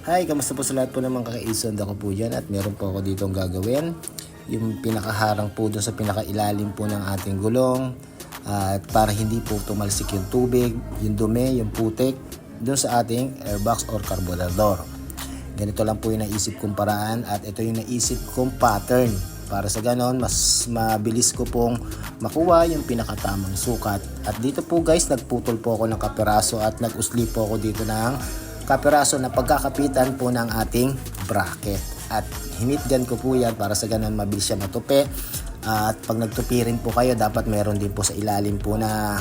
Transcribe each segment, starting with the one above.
Hi, kamusta po sa lahat po ng mga kakaisond ako po dyan at meron po ako dito ang gagawin. Yung pinakaharang po dun sa pinakailalim po ng ating gulong at para hindi po tumalsik yung tubig, yung dumi, yung putik dun sa ating airbox or carburetor. Ganito lang po yung naisip kong paraan at ito yung naisip kong pattern. Para sa ganon, mas mabilis ko pong makuha yung pinakatamang sukat. At dito po guys, nagputol po ako ng kapiraso at nag-usli po ako dito ng kapiraso na pagkakapitan po ng ating bracket. At hinitgan ko po yan para sa ganon mabilis siya matupi. At pag nagtupi rin po kayo, dapat meron din po sa ilalim po na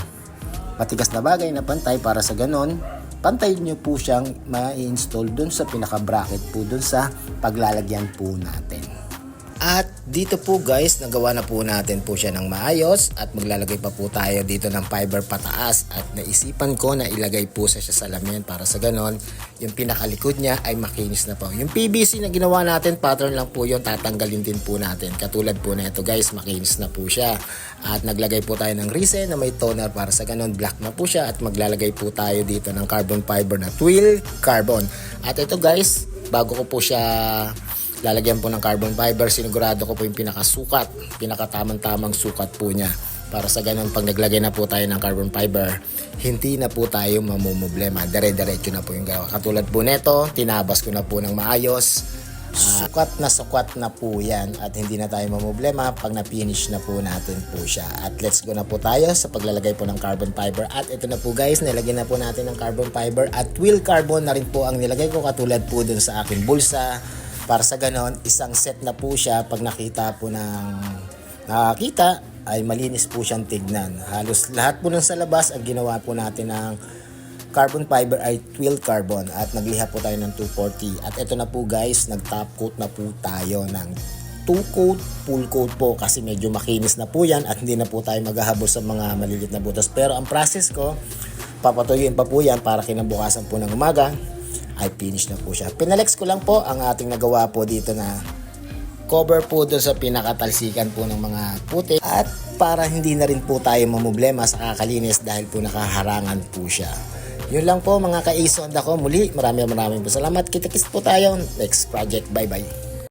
matigas na bagay na pantay para sa ganon pantay nyo po siyang ma-install dun sa pinaka-bracket po dun sa paglalagyan po natin. At dito po guys, nagawa na po natin po siya ng maayos at maglalagay pa po tayo dito ng fiber pataas at naisipan ko na ilagay po sa salamin para sa ganon yung pinakalikod niya ay makinis na po. Yung PVC na ginawa natin, pattern lang po yun, tatanggalin din po natin. Katulad po na ito guys, makinis na po siya. At naglagay po tayo ng resin na may toner para sa ganon black na po siya at maglalagay po tayo dito ng carbon fiber na twill carbon. At ito guys, bago ko po siya lalagyan po ng carbon fiber, sinigurado ko po yung pinakatamang-tamang sukat po niya. Para sa ganun, pag naglagay na po tayo ng carbon fiber, hindi na po tayo mamumblema. Dire-diretso na po yung gawa. Katulad po neto, tinabas ko na po ng maayos. Sukat na po yan at hindi na tayo mamumblema pag na-finish na po natin po siya. At let's go na po tayo sa paglalagay po ng carbon fiber. At ito na po guys, nilagyan na po natin ng carbon fiber at twill carbon na rin po ang nilagay ko katulad po dun sa aking bulsa. Para sa ganon, isang set na po siya. Pag nakita ay malinis po siyang tignan. Halos lahat po ng sa labas ang ginawa po natin ng carbon fiber ay twill carbon at nagliha po tayo ng 240. At ito na po guys, nag-top coat na po tayo ng 2 coat, full coat po kasi medyo makinis na po yan at hindi na po tayo maghahabol sa mga maliliit na butas. Pero ang process ko, papatuyuin pa po yan para kinabukasan po ng umaga ay finish na po siya. Pinalex ko lang po ang ating nagawa po dito na cover po doon sa pinakatalsikan po ng mga puti at para hindi na rin po tayo mamumblema sa kakalinis dahil po nakaharangan po siya. Yun lang po mga ka-isond ako. Muli maraming po salamat. Kita-kits po tayo next project. Bye bye.